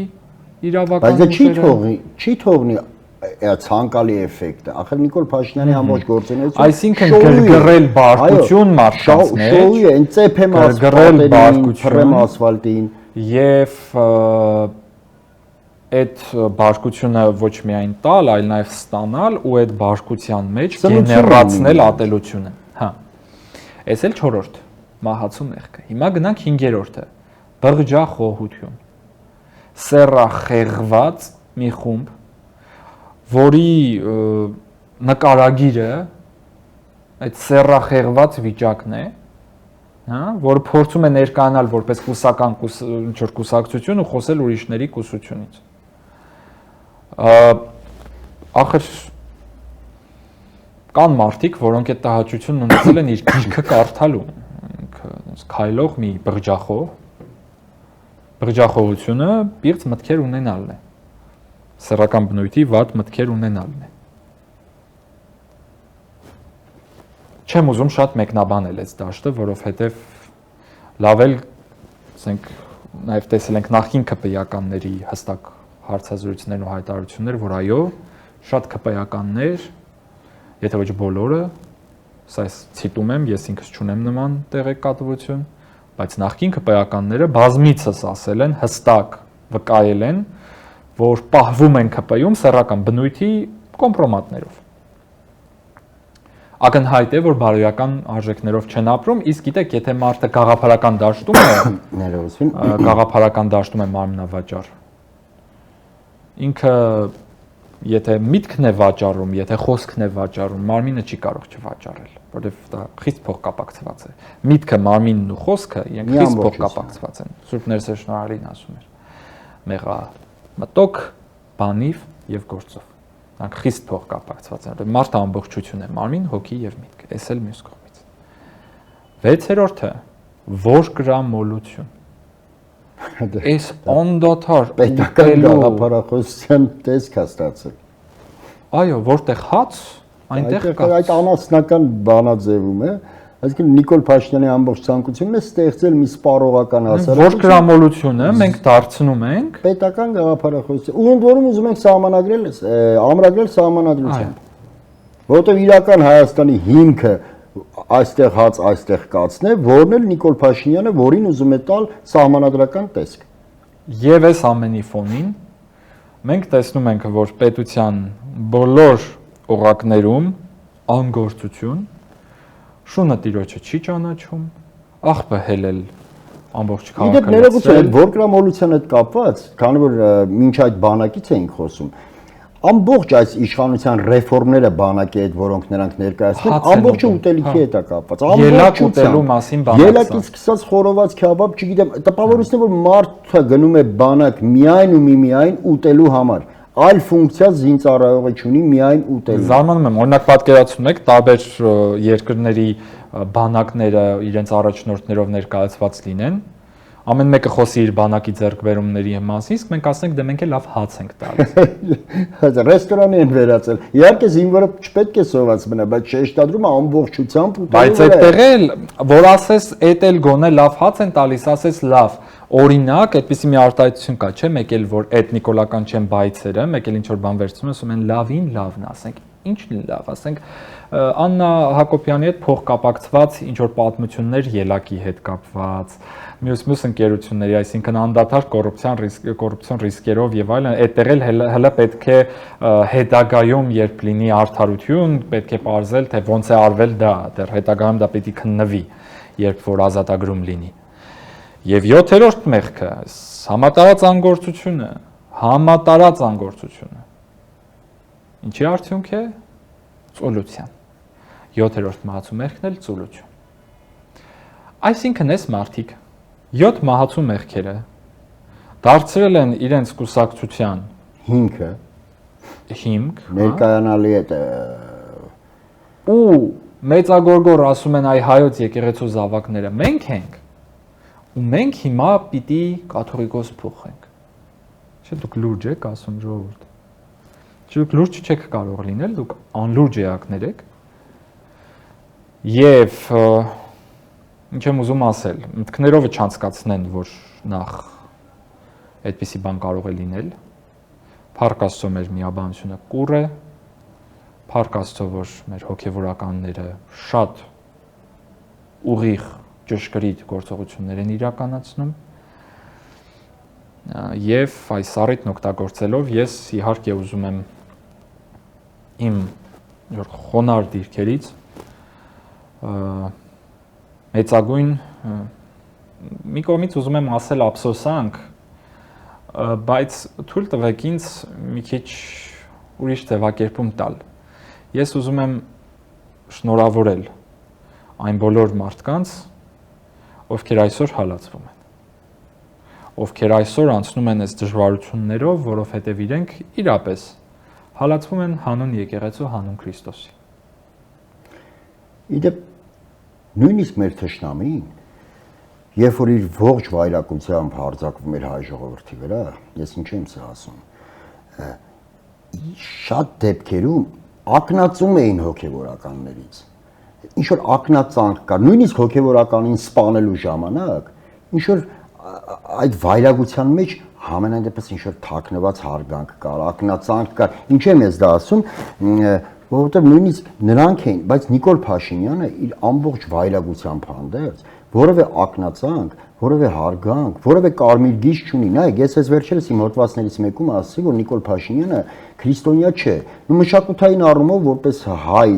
իրավական Բայց չի թողնի ցանկալի էֆեկտը։ Ախր Նիկոլ Փաշինյանի ամբողջ գործունեությունը այսինքն գրգռել բարկություն մարդկանց մեջ, շոուի է, ծեփեմ ասֆալտին, ասֆալտին եւ այդ բարկությունը ոչ միայն տալ, այլ նաև ստանալ ու այդ բարկության մեջ գեներացնել ատելությունը։ Հա։ Այս էլ 4-րդ մահացու մեղքը։ Հիմա գնանք 5-րդը՝ բղջախոհություն։ Սեռախեղված մի խումբ, որի նկարագիրը այդ սեռախեղված վիճակն է, հա, որը փորձում է ներկայանալ որպես կուսական ինչ-որ կուսակցություն ու խոսել ուրիշների կուսությունից։ Ախր կան մարդիկ, որոնք այդ տհաճությունն ունեցել են իր գիրքը կարդալու, քայլող մի բղջախոհությունը պիղծ մտքեր ունենալն է, սեռական բնույթի վատ մտքեր ունենալն է։ Չեմ ուզում շատ մեկնաբանել այս դաշտը, որովհետև լավ էլ, ասենք, նաև տեսել ենք նախկին ԿՊ-ականների հստակ հարցազրույցներն ու հայտարարություններ, որ այո, շատ ԿՊ-ականներ, եթե ոչ բոլորը, սա ցիտում եմ, ես ինքս չունեմ նման տեղեկատվություն, բայց նախկին ԿՊ-ականները բազմիցս ասել են, հստակ վկայել են, որ պահվում են ԿՊ-ում սեռական բնույթի կոմպրոմատներով։ Ակնհայտ է, որ բարոյական արժեքներով չեն ապրում, իսկ գիտեք, եթե մարդը գաղափարական դաշտում է, գաղափարական դաշտում է մարմնավաճառ, ինքը եթե միտքն է վաճառում, եթե խոսքն է վաճառում, մարմինը չի կարող չվաճառել, որովհետև դա խիստ փոխկապակցված է։ Միտքը, մարմինն ու խոսքը իրենք խիստ փոխկապակցված են։ Սուրբ Ներսես Շնորհալին ասում էր. մեղա մտոք, բանիվ եւ գործով։ Նրանք խիստ փոխկապակցված են։ Մարդը ամբողջություն է, մարմին, հոգի եւ միտք։ Էս էլ մյուս կողմից։ 6-րդը ողջգրամոլություն։ Այս անդադար պետական գաղափարախոսության տեսք է ստացել։ Այո, որտեղ հաց, այնտեղ կա։ Այդ անասնական բանաձևում է, այսինքն Նիկոլ Փաշինյանի ամբողջ ցանկությունն է ստեղծել մի սպառողական հասարակություն։ Ողջգրամոլությունը մենք դարձնում ենք պետական գաղափարախոսություն։ Ու ընդ որում ուզում ենք սահմանագրել, ամրագրել սահմանադրությամբ։ Որովհետև իրական Հայաստանի հիմքը այստեղ հաց, այստեղ կացն է, որն էլ Նիկոլ Փաշինյանը, որին ուզում է տալ սահմանադրական տեսք։ Եվ այս ամենի ֆոնին մենք տեսնում ենք, որ պետության բոլոր օղակներում անգործություն, շունը տիրոջը չի ճանաչում, աղբը հելել ամբողջ քաղաքը։ Իդեպ ներողություն, այդ ողջամոլության հետ կապված, քանի որ մինչ այդ բանակից էինք խոսում, ամբողջ այս իշխանության ռեֆորմները բանակի հետ, որոնք նրանք ներկայացնում, ամբողջը ուտելիքի հետ է կապված։ Ելակ ուտելու մասին բանակը։ Ելակից սկսած խորոված քեբաբ, չգիտեմ, տպավորությունն է, որ մարդը գնում է բանակ միայն ու միայն ուտելու համար։ Այլ ֆունկցիա զինծառայողը չունի, միայն ուտելու։ Զարմանում եմ, օրինակ պատկերացնում եք, տարբեր երկրների բանակները իրենց առաջնորդներով ներկայացված լինեն, ամեն մեկը խոսի իր բանակի ձեռքբերումների մասին, իսկ մենք ասենք, դե մենք էլ լավ հաց ենք տալիս։ Ռեստորանի են վերածել։ Իհարկե զինվորը չպետք է սոված մնա, բայց շեշտադրումը ամբողջությամբ ուտելու։ Բայց այդտեղ էլ, որ ասես, էդ էլ գոնե լավ հաց են տալիս, ասես լավ։ Օրինակ, այդպիսի մի արտահայտություն կա, չէ՞, մեկ էլ որ էթնիկոլական չեն բայցերը, մեկ էլ ինչ որ բան վերցնում են, ասում են լավին լավն, ասենք, ինչն լավ, ասենք, Աննա Հակոբյանի հետ փոխկապակցված ինչ որ պատմություններ ելակի հետ կապված, մյուս ընկերությունների, այսինքն անդադար կոռուպցիոն ռիսկերով եւ այլն, այդտեղ էլ հələ պետք է հետագայում երբ լինի արդարություն, պետք է ողջել, թե ոնց է արվել դա, դեռ հետագայում դա պետք է քննվի, երբ որ ազատագրում լինի։ Եվ 7-րդ մեղքը, համատարած անգործությունը։ Ինչի արդյունք է? Ծոլության։ 7-րդ մահացու մեղքն էլ ծուլություն։ Այսինքն այս մարդիկ 7 մահացու մեղքերը դարձրել են իրենց կուսակցության հիմքը հիմք, ներկայանալի է ու մեծագորգոր ասում են այ հայոց եկեղեցու զավակները մենք ենք ու մենք հիմա պիտի կաթողիկոս փոխենք։ Չէ՞ դուք լուրջ եք ասում ժողովուրդ։ Չէ՞ դուք լուրջ չեք կարող լինել, դուք անլուրջ էակներ եք։ Եվ ինչ եմ ուզում ասել, մտքներովը չանցկացնեն, որ նախ այդպիսի բան կարող է լինել։ Փառք Աստծո մեր միաբանությունը կուռ է, փառք Աստծո, որ մեր հոգևորականները շատ ուղիղ ճշգրիտ գործողություններ են իրականացնում։ Եվ այս առիթն օգտագործելով ես իհարկե ուզում եմ իմ խոնարհ դիրքերից մեծագույն մի կողմից ուզում եմ ասել ափսոսանք, բայց թույլ տվեք ինձ մի քիչ ուրիշ ձևակերպում տալ։ Ես ուզում եմ շնորհավորել այն բոլոր մարդկանց, ովքեր այսօր հալածվում են, ովքեր այսօր անցնում են այս դժվարություններով, որովհետև իրենք իրապես հալածվում են հանուն եկեղեցու, հանուն Քրիստոսի։ Իդեպ նույնիսկ մեր թշնամին, երբ որ իր ողջ վայրակությամբ հարձակվում էր հայ ժողովրդի վրա, ես ինչ եմ սա ասում, շատ դեպքերում ակնածում էին հոգևորականներից, ինչ որ ակնածանք կար, նույնիսկ հոգևորականին սպանելու ժամանակ, ինչ որ այդ վայրագության մեջ համենայն դեպս ինչ որ թաքնված հարգանք կար, ակնածանք կար, ինչ եմ ես դա ասում, որովհետև նույնիսկ նրանք էին, բայց Նիկոլ Փաշինյանը իր ամբողջ վայրագությամբ հանդերձ որևէ ակնածանք, որևէ հարգանք, որևէ կարմիր գիծ չունի։ Նայեք, ես այս վերջերս իմ հոդվածներից մեկում ասացի, որ Նիկոլ Փաշինյանը քրիստոնյա չէ։ Ու մշակութային առումով որպես հայ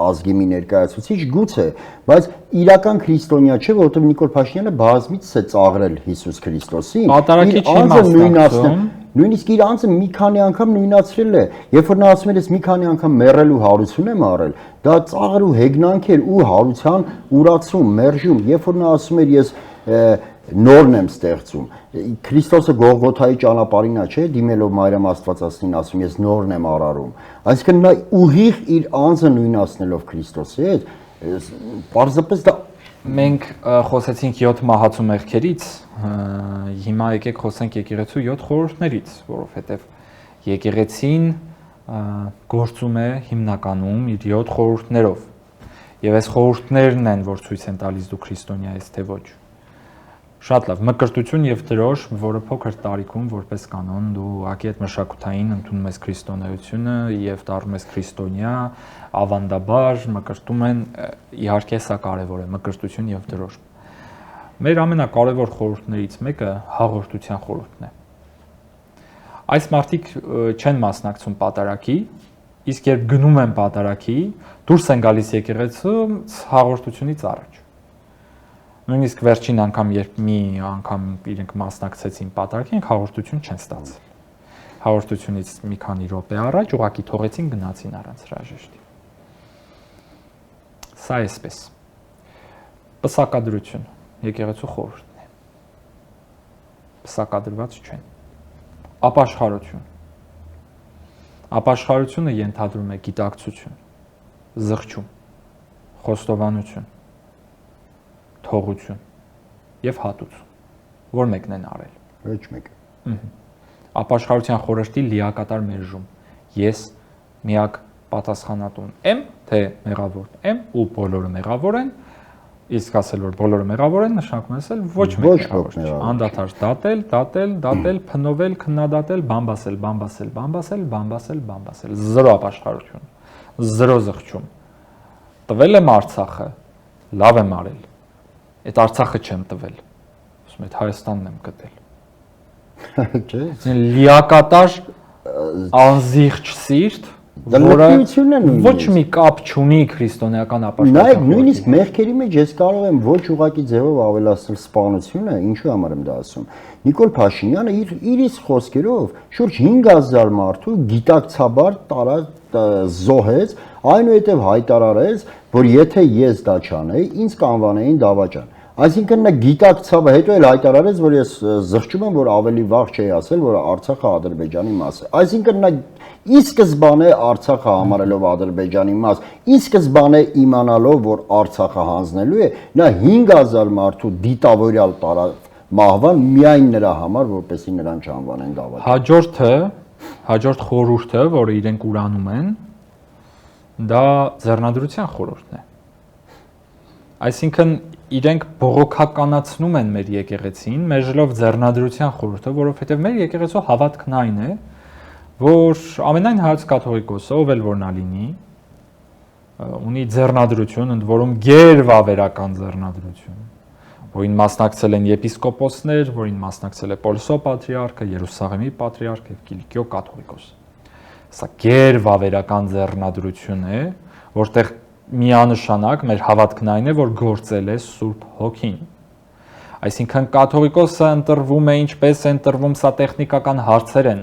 ազգի մի ներկայացուցիչ գուցե, բայց իրական քրիստոնյա չէ, որովհետև Նիկոլ Փաշինյանը բազմիցս է ծաղրել Հիսուս Քրիստոսին։ Պատարագի չի մասնակցում։ Նույնիսկ իր անձը մի քանի անգամ նույնացրել է, երբ որ նա ասում էր, ես մի քանի անգամ մեռելու հարություն եմ առել, դա ծաղր ու հեգնանք էր ու հարության ուրացում, մերժում, երբ որ նա ասում էր, ես նորն եմ ստեղծում, Քրիստոսը Գողգոթայի ճանապարհին է, չէ, դիմելով Մարիամ Աստվածածնին ասում, ես նորն եմ արարում, այսինքն նա ուղիղ իր անձը նույնացնելով Քրիստոսի հետ, պարզապես դա մենք խոսեցինք 7 մահացու մեղքերից, հիմա եկեք խոսենք եկեղեցու 7 խորհուրդներից, որովհետև եկեղեցին գործում է հիմնականում իր 7 խորհուրդներով։ Եվ այս խորհուրդներն են, որ ցույց են տալիս դու քրիստոնյա ես թե ոչ։ Շատ լավ, մկրտություն եւ դրոշ, որը փոքր տարիքում որպես կանոն դու ակի այդ մշակութային ընդունում ես քրիստոնեությունը եւ դառնում ես քրիստոնյա, ավանդաբար մկրտում են, իհարկե սա կարեւոր է, մկրտություն եւ դրոշ։ Մեր ամենակարևոր խորհուրդներից մեկը հաղորդության խորհուրդն է։ Այս մարդիկ չեն մասնակցում պատարագի, իսկ երբ գնում են պատարագի, դուրս են գալիս եկեղեցու հաղորդությունից առաջ։ Նույնիսկ վերջին անգամ, երբ մի անգամ իրենք մասնակցեցին պատարագին, հաղորդություն չեն ստացել։ Հաղորդությունից մի քանի րոպե առաջ ուղղակի թողեցին, գնացին առանց հրաժեշտի։ Սա էսպես։ Պսակադրություն, եկեղեցու խորհուրդն է։ Պսակադրված չեն։ Ապաշխարություն։ Ապաշխարությունը ենթադրում է գիտակցություն, զղջում, խոստովանություն, թողություն եւ հատուցում, որ մեկն են արել։ Ոչ մեկը։ Ապաշխարության խորհրդի լիակատար մերժում։ Ես միակ պատասխանատուն եմ, թե մեղավոր եմ ու բոլորը մեղավոր են, իսկ ասել որ բոլորը մեղավոր են, նշանակում է ասել ոչ մեկ մեղավոր չէ։ Անդադար դատել, փնովել, քննադատել, բամբասել, զրո ապաշխարություն, զրո զղջում։ Տվել եմ Արցախը, լավ եմ արել։ Այդ Արցախը չեմ տվել։ Ասում եմ, Հայաստանն եմ գտել։ Չէ։ Լիակատար անզիղջ սիրտ լրիվությունն է նույնիսկ։ Ոչ մի կապ չունի քրիստոնեական ապաշխարության։ Նայեք, նույնիսկ մեղքերի մեջ ես կարող եմ ոչ ուղղակի ձևով ավելացնել սպանությունը, ինչու համար եմ դա ասում։ Նիկոլ Փաշինյանը իր իսկ խոսքերով շուրջ 5000 մարդու գիտակցաբար զոհեց, այնուհետև հայտարարեց, որ եթե ես դա չանեի, ինձ կանվանեին դավաճան։ Այսինքն նա գիտակցավ, հետո էլ հայտարարեց, որ ես զղջում եմ, որ ավելի վաղ չէի ասել, որ Արցախը Ադրբեջանի մաս է։ Այսինքն նա ի սկզբանե Արցախը համարելով Ադրբեջանի մաս, ի սկզբանե իմանալով, որ Արցախը հանձնելու է, նա 5000 մարդու դիտավորյալ տարավ մահվան միայն նրա համար, որպեսզի նրան չանվանեն դավաճան։ Հաջորդ խորհուրդը, որը իրենք ուրանում են, դա ձեռնադրության խորհուրդն է։ Այսինքն իրենք բողոքականացնում են մեր եկեղեցին, մերժելով ձեռնադրության խորհուրդը, որովհետև մեր եկեղեցու հավատքն այն է, որ ամենայն հայոց կաթողիկոսը, ով էլ որ նա լինի, ունի ձեռնադրություն, ընդ որում գերվավերական ձեռնադրություն, որին մասնակցել են եպիսկոպոսներ, որին մասնակցել է Պոլսո պատրիարքը, Երուսաղեմի պատրիարքը եւ Կիլիկիո կաթողիկոսը։ Սա գերվավերական ձեռնադրություն է, որտեղ միանշանակ մեր հավատքն այն է, որ գործել է Սուրբ Հոգին։ Այսինքն կաթողիկոսը ընտրվում է, ինչպես է ընտրվում, սա տեխնիկական հարցեր են,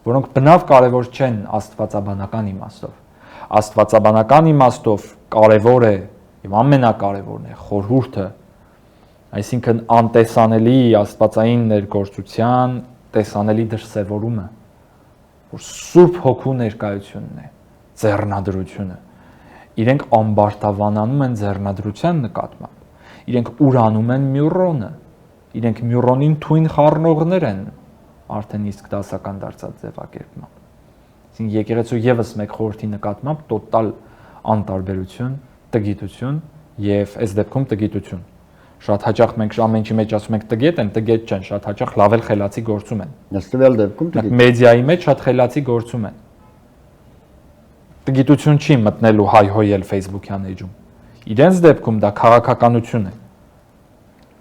որոնք բնավ կարևոր չեն աստվածաբանական իմաստով։ Աստվածաբանական իմաստով կարևոր է եւ ամենակարևորն է խորհուրդը, այսինքն անտեսանելի աստվածային ներգործության տեսանելի դրսևորումը, որ Սուրբ Հոգու ներկայությունն է, ձեռնադրությունը։ Իրենք ամբարտավանանում են ձեռնադրության նկատմամբ։ Իրենք ուրանում են Մյուրոնը։ Իրենք Մյուրոնին թույն խառնողներ են արդեն իսկ դասական դարձած ձևակերպմամբ։ Այսինքն եկեղեցու եւս մեկ խորհրդի նկատմամբ տոտալ անտարբերություն, տգիտություն եւ այս դեպքում տգիտություն։ Շատ հաճախ մենք ամեն ինչի մեջ ասում ենք տգետ են, տգետ չեն, շատ հաճախ լավ էլ խելացի գործում են։ Նստվել դեպքում տգետ։ Մեդիայի մեջ շատ խելացի գործում են։ Տգիտություն չի մտնելու հայհոյել Facebook-յան էջում։ Իրենց դեպքում դա քաղաքականություն է։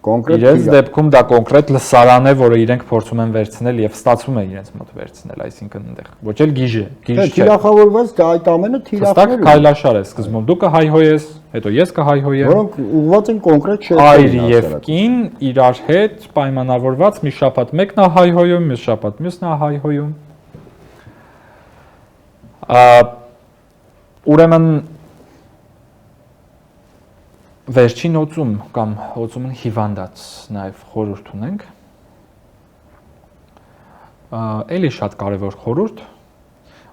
Իրենց դեպքում դա կոնկրետ լսարան է, որը իրենք փորձում են վերցնել եւ ստացվում է իրենց մոտ վերցնել, այսինքն այնտեղ ոչ էլ գիժ չէ։ Թիրախավորված դա այդ ամենը թիրախներ են։ Քայլաշար է սկզբում դու կհայհոյես, հետո ես կհայհոյեմ։ Որոնք ուղղված են կոնկրետ շերտերին։ Այր եւ կին իրար հետ պայմանավորված մի շաբաթ մեկն է հայհոյում, մյուս շաբաթ մյուսն է հայհոյում։ Ուրեմն վերջին օծում կամ օծումն հիվանդած նաև խորհուրդ ունենք։ Էլի շատ կարևոր խորհուրդ,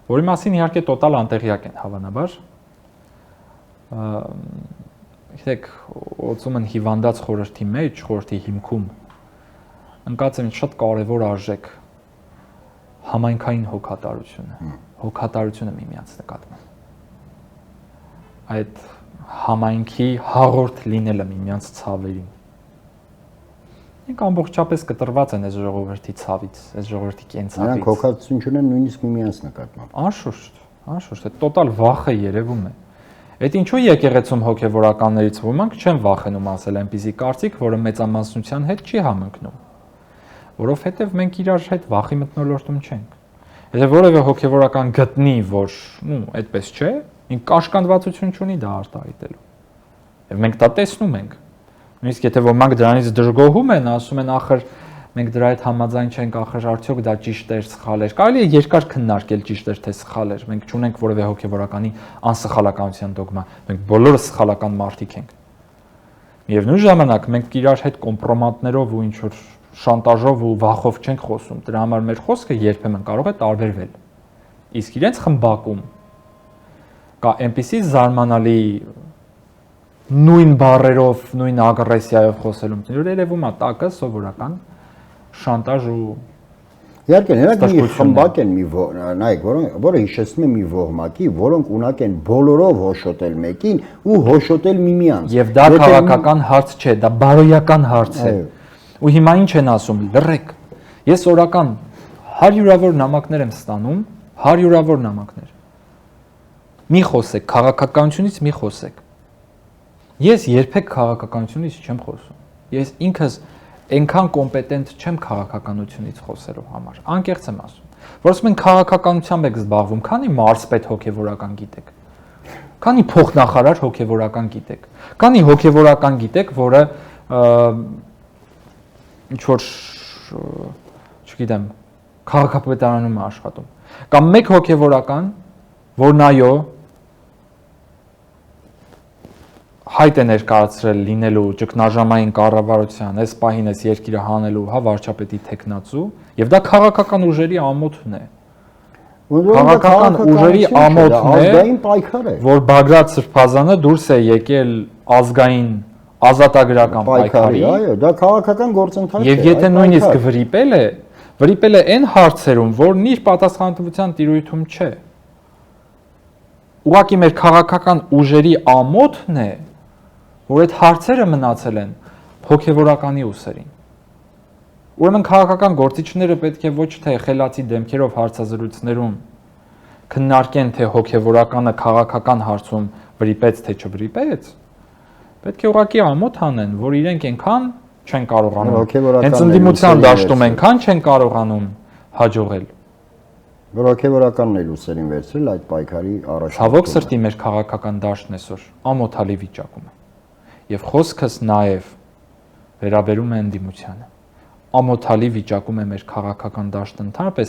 որի մասին իհարկե տոտալ անտեղյակ են հավանաբար։ Գիտեք, օծումն հիվանդած խորհրդի մեջ, խորհրդի հիմքում ընկած է շատ կարևոր արժեք համայնքային հոգատարությունը միմյանց նկատմամբ։ Այդ համայնքի հաղորդ լինելը միմյանց ցավերին։ Մենք ամբողջապես կտրված են այս ժողովրդի ցավից, այս ժողովրդի կենցաղից։ Նրանք հոգացություն չունեն նույնիսկ միմյանց նկատմամբ։ Անշուշտ, այդ տոտալ վախը երևում է։ Այդ ինչու եկեղեցում հոգևորականներից ոմանք չեն վախենում ասել այնպիսի կարծիք, որը մեծամասնության հետ չի համընկնում, որովհետև մենք իրար հետ վախի մթնոլորտում չենք։ Եթե որևէ հոգևորական գտնի, որ այդպես չէ, ինք կաշկանդվածություն չունի դա արտահայտելու։ Եվ մենք դա տեսնում ենք։ Նույնիսկ եթե ոմանք դրանից դժգոհում են, ասում են ախր մենք դրա հետ համաձայն չենք, ախր արդյոք դա ճիշտ էր, սխալ էր։ Կարելի է երկար քննարկել ճիշտ էր թե սխալ էր։ Մենք չունենք որևէ հոգևորականի անսխալականության դոգմա։ Մենք բոլորը սխալական մարդիկ ենք։ Միևնույն ժամանակ մենք իրար հետ կոմպրոմատներով ու ինչ որ շանտաժով ու վախով չենք խոսում։ Դրա համար մեր խոսքը երբեմն կարող է տարբերվել։ Իսկ իրենց խմբակում կա այնպիսի զարմանալի նույն բառերով, նույն ագրեսիայով խոսելում, որ երևում է տակը սովորական շանտաժ ու իհարկե նրանք մի խմբակ են նայեք, որը հիշեցնում է մի ոհմակի, որոնք ունակ են բոլորով հոշոտել մեկին ու հոշոտել միմյանց։ Եվ դա քաղաքական հարց չէ, դա բարոյական հարց է։ Ու հիմա ինչ են ասում, լռեք։ Ես օրական հարյուրավոր նամակներ եմ ստանում, հարյուրավոր նամակներ։ Մի խոսեք, քաղաքականությունից մի խոսեք։ Ես երբեք քաղաքականությունից չեմ խոսում։ Ես ինքս այնքան կոմպետենտ չեմ քաղաքականությունից խոսելու համար։ Անկեղծ եմ ասում։ Որ ասում են քաղաքականությամբ եք զբաղվում, քանի մարզպետ հոգևորական գիտեք։ Քանի փոխնախարար հոգևորական գիտեք։ Քանի հոգևորական գիտեք, որը ինչ որ չգիտեմ, քաղաքապետարանում է աշխատում։ Կամ մեկ հոգևորական, որն այո հայտ է ներկայացրել լինելու ճգնաժամային կառավարության, այս պահին այս երկիրը հանելու հա վարչապետի տեխնացու, եւ դա քաղաքական ուժերի ամոթն է։ Քաղաքական ուժերի ամոթն է, ազգային պայքար է, որ Բագրատ Սրբազանը դուրս է եկել ազգային ազատագրական պայքարի, այո, դա քաղաքական գործընթաց է։ Եվ եթե նույնիսկ վրիպել է այն հարցերում, որն իր պատասխանատվության տիրույթում չէ։ Ուղղակի մեր քաղաքական ուժերի ամոթն է, որ այդ հարցերը մնացել են հոգևորականի ուսերին։ Ուրեմն քաղաքական գործիչները պետք է ոչ թե խելացի դեմքերով հարցազրույցներում քննարկեն, թե հոգևորականը քաղաքական հարցում վրիպեց թե չվրիպեց, պետք է ուղղակի ամոթ անեն, որ իրենք այնքան չեն կարողանում, հենց ընդդիմության դաշտում այնքան չեն կարողանում հաջողել։ Որ հոգևորականն էլ ուսերին վերցրել այդ պայքարի առաջ։ Ցավոք սրտի մեր քաղաքական դաշտն այսօր ամոթալի վիճակում է։ Եվ խոսքս նաև վերաբերում է ընդդիմությանը։ Ամոթալի վիճակում է մեր քաղաքական դաշտը ընդհանրապես։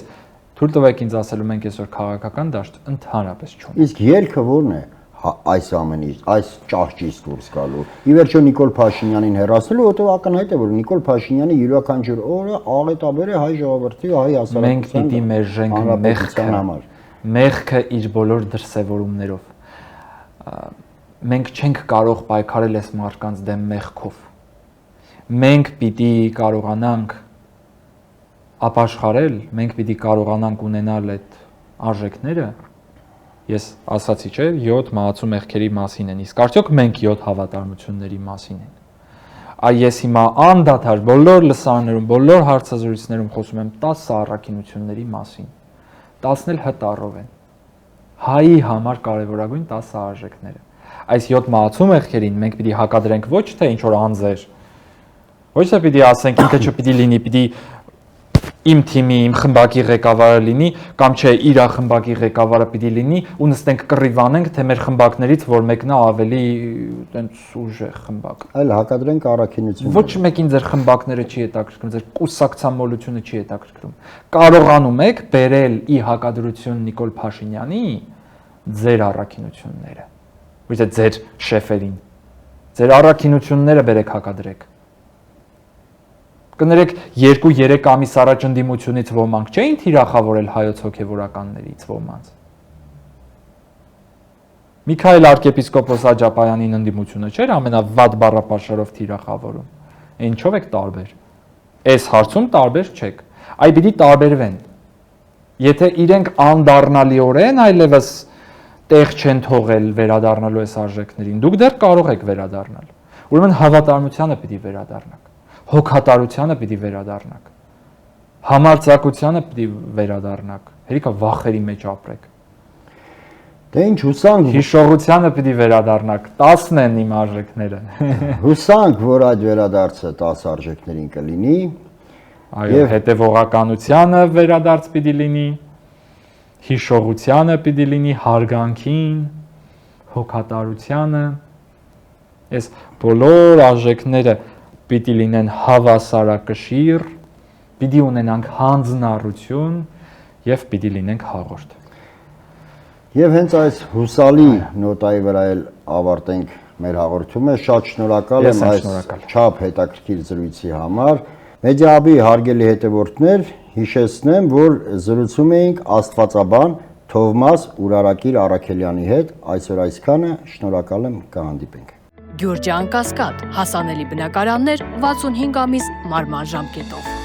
Թույլ տվեք ինձ ասելու մենք այսօր քաղաքական դաշտ ընդհանրապես չունենք։ Իսկ երգը ո՞րն է այս ամենից, այս ճահճից դուրս գալու։ Ի վերջո Նիկոլ Փաշինյանին հեռացնելու, որտեղ ակնհայտ է, որ Նիկոլ Փաշինյանը յուրաքանչյուր օրը աղետաբեր է հայ ժողովրդի ու հայ հասարակության համար։ Մեղքը իր բոլոր դրսևորումներով։ Մենք չենք կարող պայքարել այս մարդկանց դեմ մեղքով։ Մենք պիտի կարողանանք ապաշխարել, մենք պիտի կարողանանք ունենալ այդ արժեքները։ Ես ասացի, չէ, 7 մահացու մեղքերի մասին են, իսկ արդյոք մենք 7 հավատարմությունների մասին ենք։ Ես հիմա անդադար բոլոր լսարաններում, բոլոր հարցազրույցներում խոսում եմ 10 առաքինությունների մասին։ 10-ն էլ հտառով են։ Հայի համար կարևորագույն 10 արժեքները։ Այս 7 մահացու մեղքերին մենք պիտի հակադրենք ոչ թե ինչ որ անձեր, ոչ թե պիտի ասենք ինքը չպիտի լինի, պիտի իմ թիմի, իմ խմբակի ղեկավարը լինի, կամ չէ, իր խմբակի ղեկավարը պիտի լինի, ու նստենք կռիվանենք, թե մեր խմբակներից որ մեկն է ավելի տենց ուժեղ խմբակ։ Այլ հակադրենք առաքինությունը։ Ոչ մեկին ձեր խմբակները չի հետաքրքրում, ձեր կուսակցամոլությունը չի հետաքրքրում։ Կարողանում եք բերել ի հակադրություն Նիկոլ Փաշինյանի ձեր առաքինությունները, ոչ թե ձեր շեֆերին։ Ձեր առաքինությունները բերեք հակադրեք։ Կներեք 2-3 ամիս առաջ ընդդիմությունից ոմանք չէին թիրախավորել հայոց հոգևորականներից ոմանց։ Միքայել arczepiskopos Աջապայանին ընդդիմությունը չէր ամենավատ բառապաշարով թիրախավորում։ Ինչով եք տարբեր։ Այս հարցում տարբեր չեք։ Այ պիտի տարբերվեն։ Եթե իրենք անդառնալիորեն այլևս տեղ չեն թողել վերադառնալու այս արժեքներին, դուք դեռ կարող եք վերադառնալ։ Ուրեմն հավատարմությանը պիտի վերադառնաք։ Հոգատարությանը պիտի վերադառնաք։ Համարձակությանը պիտի վերադառնաք։ Հերիքա վախերի մեջ ապրեք։ Դե ինչ հուսանք, հիշողությանը պիտի վերադառնաք։ 10-ն են իմ արժեքները։ Հուսանք, որ այդ վերադարձը 10 արժեքներին կլինի։ Այո, հետևողականությանը վերադարձ պիտի լինի, հիշողությանը պիտի լինի, հարգանքին, հոգատարությանը։ Այս բոլոր արժեքները պիտի լինեն հավասարակշիռ, պիտի ունենանք հանձնառություն եւ պիտի լինենք հաղորդ։ Եւ հենց այս հուսալի նոտայի վրա էլ ավարտենք մեր հաղորդումը։ Շատ շնորհակալ եմ այս չափ հետաքրքիր զրույցի համար։ Մեդիահաբի հարգելի հետևորդներ, հիշեցնեմ, որ զրուցում էինք աստվածաբան Թովմաս Ուրարակիր Առաքելյանի հետ։ Այսօր այսքանը, շնորհակալ եմ, կհանդիպենք։ Գյուրջան Կասկադ, հասանելի բնակարաններ 65 ամիս մարման ժամկետով։